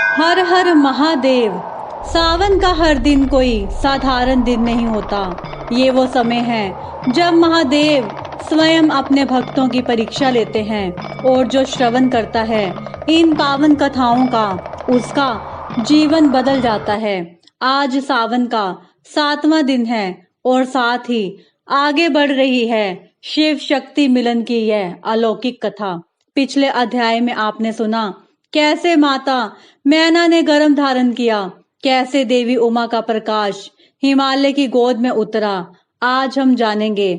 हर हर महादेव। सावन का हर दिन कोई साधारण दिन नहीं होता। ये वो समय है जब महादेव स्वयं अपने भक्तों की परीक्षा लेते हैं और जो श्रवण करता है इन पावन कथाओं का उसका जीवन बदल जाता है। आज सावन का 7वां दिन है और साथ ही आगे बढ़ रही है शिव शक्ति मिलन की यह अलौकिक कथा। पिछले अध्याय में आपने सुना कैसे माता मैना ने गर्भ धारण किया, कैसे देवी उमा का प्रकाश हिमालय की गोद में उतरा। आज हम जानेंगे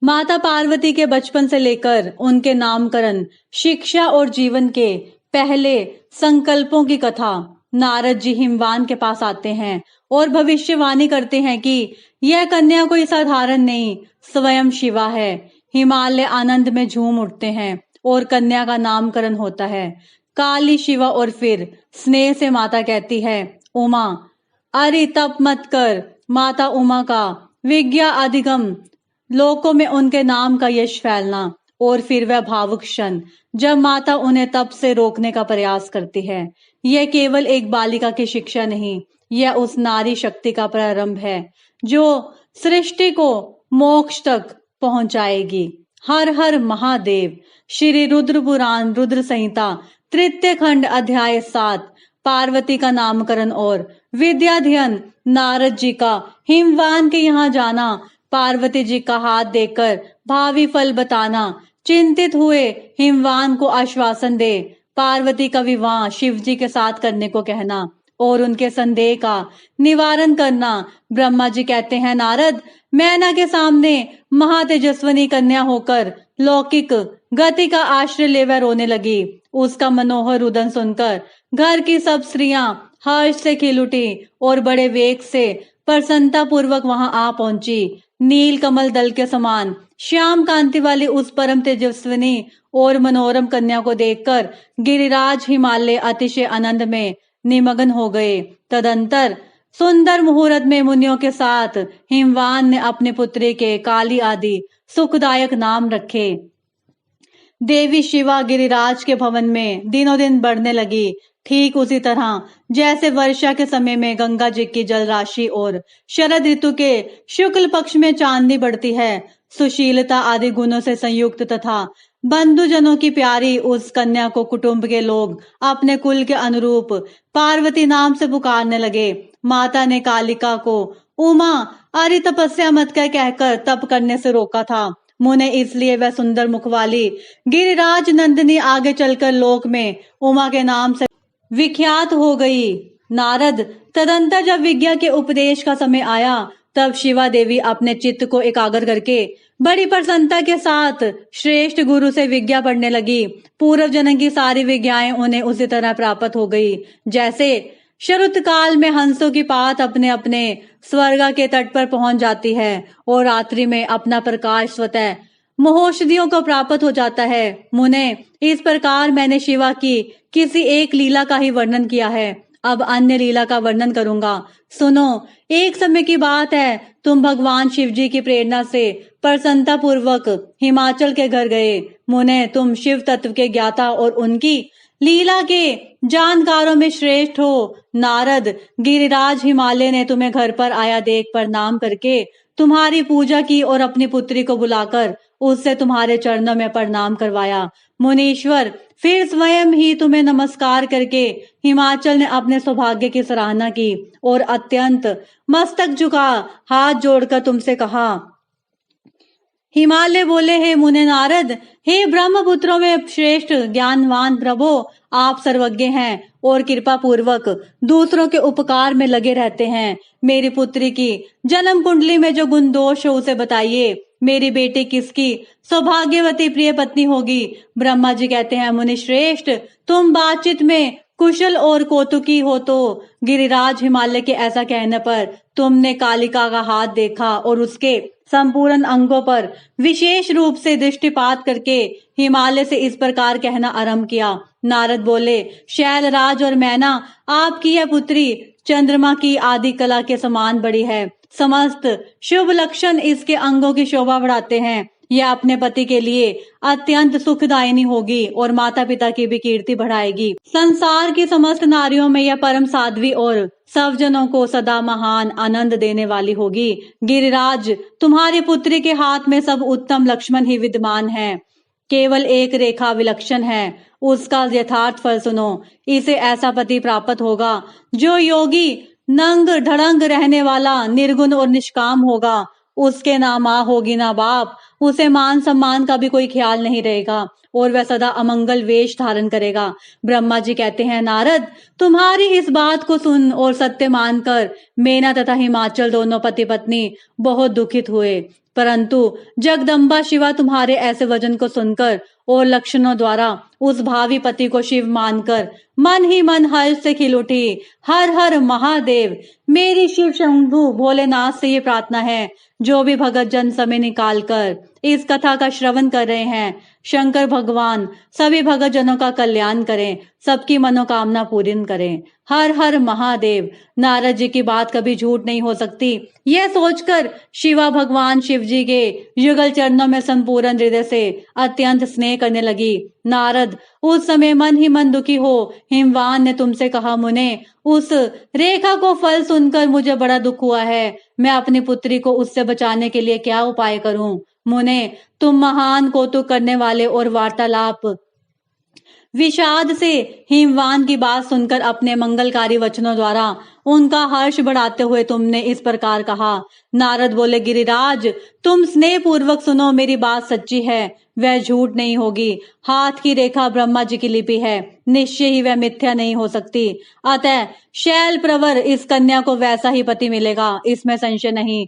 माता पार्वती के बचपन से लेकर उनके नामकरण, शिक्षा और जीवन के पहले संकल्पों की कथा। नारद जी हिमवान के पास आते हैं और भविष्यवाणी करते हैं कि यह कन्या कोई साधारण नहीं, स्वयं शिवा है। हिमालय आनंद में झूम उठते हैं और कन्या का नामकरण होता है काली शिवा। और फिर स्नेह से माता कहती है उमा, अरे तप मत कर। माता उमा का विज्ञा अधिगम, लोकों में उनके नाम का यश फैलना। और फिर वह भावुक क्षण जब माता उन्हें तप से रोकने का प्रयास करती है। यह केवल एक बालिका की शिक्षा नहीं, यह उस नारी शक्ति का प्रारंभ है जो सृष्टि को मोक्ष तक पहुंचाएगी। हर हर महादेव। श्री रुद्र पुराण रुद्र संहिता तृतीय खंड अध्याय 7 पार्वती का नामकरण और विद्याध्ययन। नारद जी का हिमवान के यहाँ जाना, पार्वती जी का हाथ देकर भावी फल बताना। चिंतित हुए हिमवान को आश्वासन दे पार्वती का विवाह शिव जी के साथ करने को कहना और उनके संदेह का निवारण करना। ब्रह्मा जी कहते हैं नारद, मैना के सामने महातेजस्विनी कन्या होकर लौकिक गति का आश्रय ले वह रोने लगी। उसका मनोहर रुदन सुनकर घर की सब स्त्रियां हर्ष से खिल उठी और बड़े वेग से प्रसन्नता पूर्वक वहां आ पहुंची। नील कमल दल के समान श्याम कांति वाली उस परम तेजस्विनी और मनोरम कन्या को देखकर गिरिराज हिमालय अतिशय आनंद में निमग्न हो गए। तदंतर सुंदर मुहूर्त में मुनियों के साथ हिमवान ने अपनी पुत्री के काली आदि सुखदायक नाम रखे। देवी शिवा गिरिराज के भवन में दिनों दिन बढ़ने लगी, ठीक उसी तरह जैसे वर्षा के समय में गंगा जी की जल राशि और शरद ऋतु के शुक्ल पक्ष में चांदनी बढ़ती है। सुशीलता आदि गुणों से संयुक्त तथा बंधुजनों की प्यारी उस कन्या को कुटुंब के लोग अपने कुल के अनुरूप पार्वती नाम से पुकारने लगे। माता ने कालिका को उमा, अरे तपस्या मत कर कहकर तप करने से रोका था। मुने इसलिए वह सुंदर मुख वाली गिरिराज नंदिनी आगे चलकर लोक में उमा के नाम से विख्यात हो गई। नारद तदंतर जब विज्ञा के उपदेश का समय आया तब शिवा देवी अपने चित्त को एकाग्र करके बड़ी प्रसन्नता के साथ श्रेष्ठ गुरु से विज्ञा पढ़ने लगी। पूर्व जन्म की सारी विज्ञाएं उन्हें उसी तरह प्राप्त हो गई जैसे शरत काल में हंसों की पात अपने अपने स्वर्ग के तट पर पहुंच जाती है और रात्रि में अपना प्रकाश स्वतः महौषधियों को प्राप्त हो जाता है। मुने, इस प्रकार मैंने शिवा की किसी एक लीला का ही वर्णन किया है, अब अन्य लीला का वर्णन करूंगा। सुनो, एक समय की बात है, तुम भगवान शिव जी की प्रेरणा से प्रसन्नता पूर्वक हिमाचल के घर गए। मुने, तुम शिव तत्व के ज्ञाता और उनकी लीला के जानकारों में श्रेष्ठ हो। नारद, गिरिराज हिमालय ने तुम्हें घर पर आया देख प्रणाम करके तुम्हारी पूजा की और अपनी पुत्री को बुलाकर उससे तुम्हारे चरणों में प्रणाम करवाया। मुनीश्वर फिर स्वयं ही तुम्हें नमस्कार करके हिमाचल ने अपने सौभाग्य की सराहना की और अत्यंत मस्तक झुका हाथ जोड़कर तुमसे कहा। हिमालय बोले, हे मुने नारद, हे ब्रह्मपुत्रों में श्रेष्ठ ज्ञानवान प्रभो, आप सर्वज्ञ हैं और कृपा पूर्वक दूसरों के उपकार में लगे रहते हैं। मेरी पुत्री की जन्म कुंडली में जो गुण दोष हो उसे बताइए। मेरी बेटी किसकी सौभाग्यवती प्रिय पत्नी होगी? ब्रह्मा जी कहते हैं, मुनि श्रेष्ठ, तुम बातचीत में कुशल और कौतुकी हो तो गिरिराज हिमालय के ऐसा कहने पर तुमने कालिका का हाथ देखा और उसके संपूर्ण अंगों पर विशेष रूप से दृष्टिपात करके हिमालय से इस प्रकार कहना आरंभ किया। नारद बोले, शैलराज और मैना, आपकी यह पुत्री चंद्रमा की आदि कला के समान बड़ी है। समस्त शुभ लक्षण इसके अंगों की शोभा बढ़ाते हैं। यह अपने पति के लिए अत्यंत सुखदायिनी होगी और माता पिता की भी कीर्ति बढ़ाएगी। संसार की समस्त नारियों में यह परम साध्वी और सब जनों को सदा महान आनंद देने वाली होगी। गिरिराज, तुम्हारी पुत्री के हाथ में सब उत्तम लक्ष्मण ही विद्यमान है। केवल एक रेखा विलक्षण है, उसका यथार्थ फल सुनो। इसे ऐसा पति प्राप्त होगा जो योगी, नंग ढड़ंग रहने वाला, निर्गुण और निष्काम होगा। उसके ना माँ होगी ना बाप, उसे मान सम्मान का भी कोई ख्याल नहीं रहेगा और वह सदा अमंगल वेश धारण करेगा। ब्रह्मा जी कहते हैं, नारद, तुम्हारी इस बात को सुन और सत्य मानकर मेना तथा हिमाचल दोनों पति पत्नी बहुत दुखित हुए। परंतु जगदम्बा शिवा तुम्हारे ऐसे वचन को सुनकर और लक्षणों द्वारा उस भावी पति को शिव मानकर मन ही मन हर्ष से खिल उठी। हर हर महादेव। मेरी शिव शंभु भोलेनाथ से ये प्रार्थना है, जो भी भगत जन समय निकाल कर इस कथा का श्रवण कर रहे हैं, शंकर भगवान सभी भगत जनों का कल्याण करें, सबकी मनोकामना पूरी करें। हर हर महादेव। नारद जी की बात कभी झूठ नहीं हो सकती, यह सोचकर शिवा भगवान शिव जी के युगल चरणों में संपूर्ण हृदय से अत्यंत स्नेह करने लगी। नारद, उस समय मन ही मन दुखी हो हिमवान ने तुमसे कहा, मुने, उस रेखा को फल सुनकर मुझे बड़ा दुख हुआ है। मैं अपनी पुत्री को उससे बचाने के लिए क्या उपाय करूं? मुने, तुम महान कौतुक करने वाले और वार्तालाप विषाद से हिमवान की बात सुनकर अपने मंगलकारी वचनों द्वारा उनका हर्ष बढ़ाते हुए तुमने इस प्रकार कहा। नारद बोले, गिरिराज, तुम स्नेह पूर्वक सुनो, मेरी बात सच्ची है, वह झूठ नहीं होगी। हाथ की रेखा ब्रह्मा जी की लिपि है, निश्चय ही वह मिथ्या नहीं हो सकती। अतः शैल प्रवर इस कन्या को वैसा ही पति मिलेगा, इसमें संशय नहीं।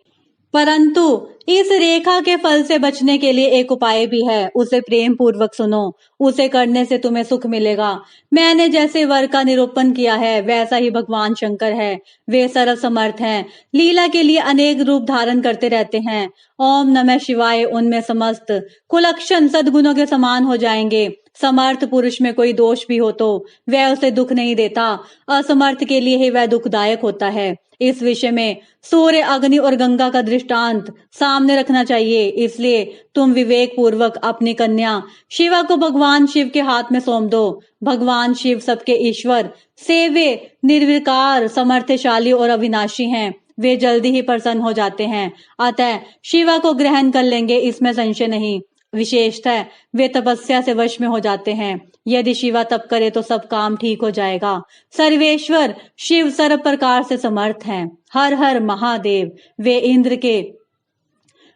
परंतु इस रेखा के फल से बचने के लिए एक उपाय भी है, उसे प्रेम पूर्वक सुनो। उसे करने से तुम्हें सुख मिलेगा। मैंने जैसे वर का निरूपण किया है, वैसा ही भगवान शंकर है। वे सर्व समर्थ हैं, लीला के लिए अनेक रूप धारण करते रहते हैं। ओम नमः शिवाय उनमें समस्त कुलक्षण सद्गुणों के समान हो जाएंगे। समर्थ पुरुष में कोई दोष भी हो तो वह उसे दुख नहीं देता, असमर्थ के लिए ही वह दुखदायक होता है। इस विषय में सूर्य, अग्नि और गंगा का दृष्टांत सामने रखना चाहिए। इसलिए तुम विवेक पूर्वक अपनी कन्या शिवा को भगवान शिव के हाथ में सौंप दो। भगवान शिव सबके ईश्वर, सेव्य, निर्विकार, समर्थशाली और अविनाशी हैं। वे जल्दी ही प्रसन्न हो जाते हैं, अतः शिवा को ग्रहण कर लेंगे, इसमें संशय नहीं। विशेषतः वे तपस्या से वश में हो जाते हैं। यदि शिवा तप करे तो सब काम ठीक हो जाएगा। सर्वेश्वर शिव सर्व प्रकार से समर्थ हैं। हर हर महादेव। वे इंद्र के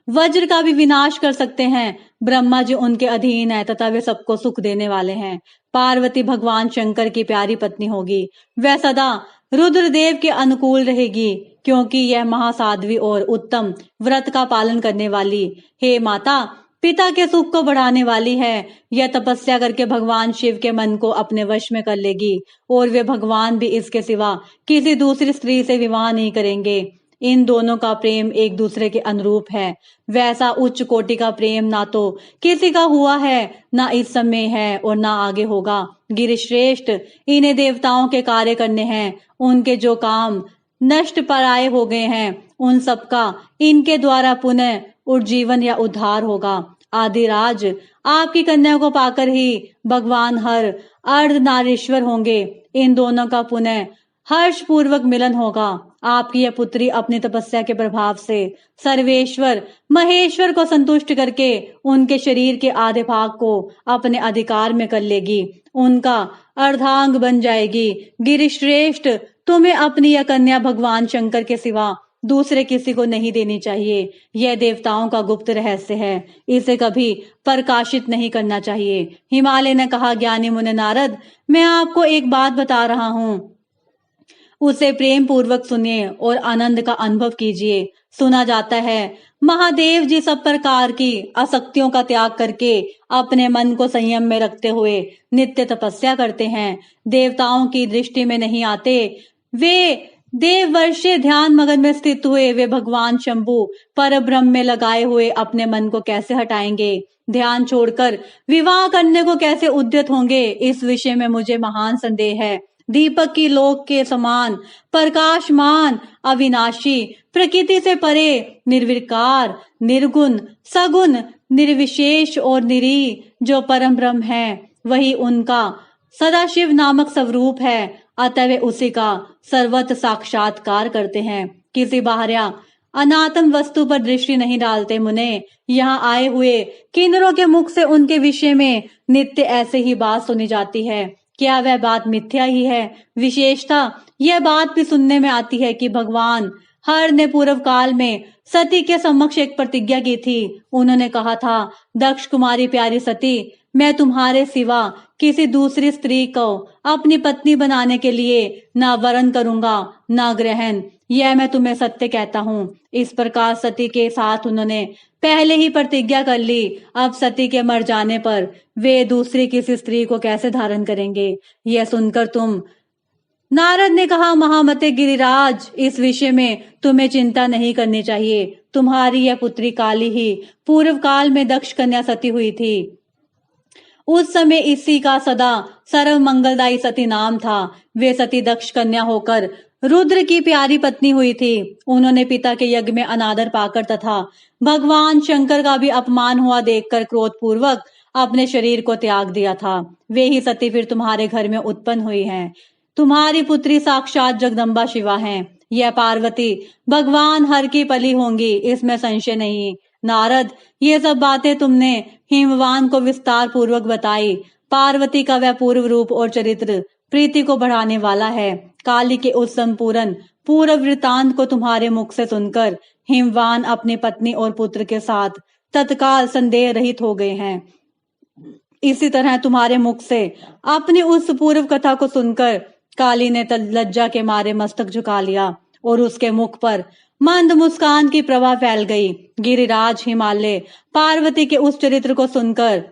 वज्र का भी विनाश कर सकते हैं। ब्रह्मा जी उनके अधीन है तथा वे सबको सुख देने वाले हैं। पार्वती भगवान शंकर की प्यारी पत्नी होगी। वह सदा रुद्रदेव के अनुकूल रहेगी, क्योंकि यह महासाध्वी और उत्तम व्रत का पालन करने वाली, हे माता, पिता के सुख को बढ़ाने वाली है। यह तपस्या करके भगवान शिव के मन को अपने वश में कर लेगी और वे भगवान भी इसके सिवा किसी दूसरी स्त्री से विवाह नहीं करेंगे। इन दोनों का प्रेम एक दूसरे के अनुरूप है। वैसा उच्च कोटि का प्रेम ना तो किसी का हुआ है, ना इस समय है और ना आगे होगा। गिरिश्रेष्ठ, इन्हें देवताओं के कार्य करने हैं। उनके जो काम नष्ट पराये हो गए हैं, उन सबका इनके द्वारा पुनः उज्जीवन या उद्धार होगा। आदिराज, आपकी कन्या को पाकर ही भगवान हर अर्धनारीश्वर होंगे। इन दोनों का पुनः हर्ष पूर्वक मिलन होगा। आपकी यह पुत्री अपनी तपस्या के प्रभाव से सर्वेश्वर महेश्वर को संतुष्ट करके उनके शरीर के आधे भाग को अपने अधिकार में कर लेगी, उनका अर्धांग बन जाएगी। गिरिश्रेष्ठ, तुम्हें अपनी यह कन्या भगवान शंकर के सिवा दूसरे किसी को नहीं देनी चाहिए। यह देवताओं का गुप्त रहस्य है, इसे कभी प्रकाशित नहीं करना चाहिए। हिमालय ने कहा, ज्ञानी मुनि नारद, मैं आपको एक बात बता रहा हूँ, उसे प्रेम पूर्वक सुनिए और आनंद का अनुभव कीजिए। सुना जाता है महादेव जी सब प्रकार की आसक्तियों का त्याग करके अपने मन को संयम में रखते हुए नित्य तपस्या करते हैं। देवताओं की दृष्टि में नहीं आते। वे देववर्षीय ध्यान मगन में स्थित हुए वे भगवान शंभु पर ब्रह्म में लगाए हुए अपने मन को कैसे हटाएंगे? ध्यान छोड़कर विवाह करने को कैसे उद्यत होंगे? इस विषय में मुझे महान संदेह है। दीपक की लोक के समान, प्रकाशमान, अविनाशी, प्रकृति से परे, निर्विकार, निर्गुण, सगुण, निर्विशेष और निरी, जो परम ब्रह्म है वही उनका सदाशिव नामक स्वरूप है। अतः वे उसी का सर्वत्र साक्षात्कार करते हैं, किसी बाहर अनात्म वस्तु पर दृष्टि नहीं डालते। मुने, यहाँ आए हुए किन्नरों के मुख से उनके विषय में नित्य ऐसे ही बात सुनी जाती है। क्या वह बात मिथ्या ही है? विशेषता यह बात भी सुनने में आती है कि भगवान हर ने पूर्व काल में सती के समक्ष एक प्रतिज्ञा की थी। उन्होंने कहा था, दक्ष कुमारी प्यारी सती, मैं तुम्हारे सिवा किसी दूसरी स्त्री को अपनी पत्नी बनाने के लिए ना वरण करूंगा ना ग्रहण। यह मैं तुम्हें सत्य कहता हूँ। इस प्रकार सती के साथ उन्होंने पहले ही प्रतिज्ञा कर ली। अब सती के मर जाने पर वे दूसरी किसी स्त्री को कैसे धारण करेंगे? यह सुनकर नारद ने कहा, महामते गिरिराज, इस विषय में तुम्हें चिंता नहीं करनी चाहिए। तुम्हारी यह पुत्री काली ही पूर्व काल में दक्ष कन्या सती हुई थी। उस समय इसी का सदा सर्व मंगलदायी सती नाम था। वे सती दक्ष कन्या होकर रुद्र की प्यारी पत्नी हुई थी। उन्होंने पिता के यज्ञ में अनादर पाकर तथा भगवान शंकर का भी अपमान हुआ देखकर क्रोध पूर्वक अपने शरीर को त्याग दिया था। वे ही सती फिर तुम्हारे घर में उत्पन्न हुई हैं। तुम्हारी पुत्री साक्षात जगदम्बा शिवा हैं। यह पार्वती भगवान हर की पली होंगी, इसमें संशय नहीं। नारद, ये सब बातें तुमने हिमवान को विस्तार पूर्वक बताई। पार्वती का वह पूर्व रूप और चरित्र प्रीति को बढ़ाने वाला है। काली के उस संपूर्ण पूर्व वृतांत को तुम्हारे मुख से सुनकर हिमवान अपनी पत्नी और पुत्र के साथ तत्काल संदेह रहित हो गए हैं। इसी तरह तुम्हारे मुख से अपनी उस पूर्व कथा को सुनकर काली ने लज्जा के मारे मस्तक झुका लिया और उसके मुख पर मंद मुस्कान की प्रभा फैल गई। गिरिराज हिमालय पार्वती के उस चरित्र को सुनकर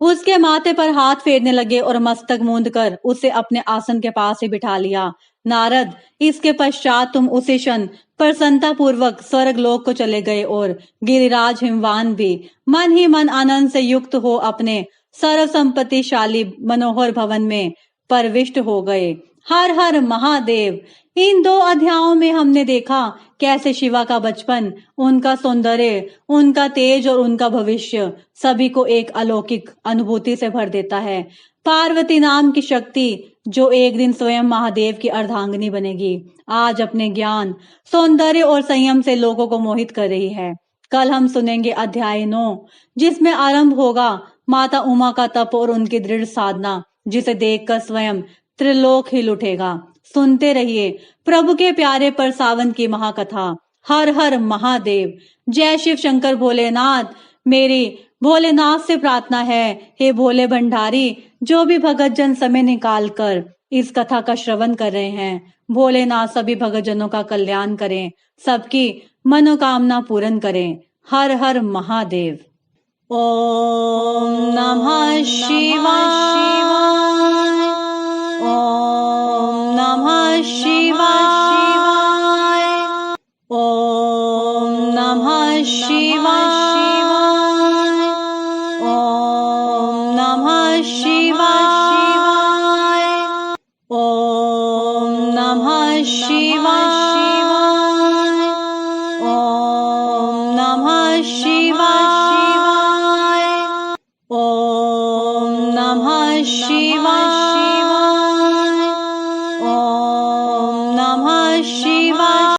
उसके माथे पर हाथ फेरने लगे और मस्तक मूंद कर उसे अपने आसन के पास ही बिठा लिया। नारद, इसके पश्चात तुम उसी क्षण प्रसन्नता पूर्वक स्वर्ग लोक को चले गए और गिरिराज हिमवान भी मन ही मन आनंद से युक्त हो अपने सर्व संपत्तिशाली मनोहर भवन में प्रविष्ट हो गए। हर हर महादेव। इन 2 अध्यायों में हमने देखा कैसे शिवा का बचपन, उनका सौंदर्य, उनका तेज और उनका भविष्य सभी को एक अलौकिक अनुभूति से भर देता है। पार्वती नाम की शक्ति जो एक दिन स्वयं महादेव की अर्धांगिनी बनेगी, आज अपने ज्ञान, सौंदर्य और संयम से लोगों को मोहित कर रही है। कल हम सुनेंगे अध्याय 9, जिसमें आरंभ होगा माता उमा का तप और उनकी दृढ़ साधना, जिसे देखकर स्वयं त्रिलोक हिल उठेगा। सुनते रहिए प्रभु के प्यारे परसावन की महाकथा। हर हर महादेव। जय शिव शंकर भोलेनाथ। मेरी भोलेनाथ से प्रार्थना है, हे भोले भंडारी, जो भी भगत जन समय निकाल कर इस कथा का श्रवण कर रहे हैं, भोलेनाथ सभी भगत जनों का कल्याण करें, सबकी मनोकामना पूर्ण करें। हर हर महादेव। ओम नमः शिवाय।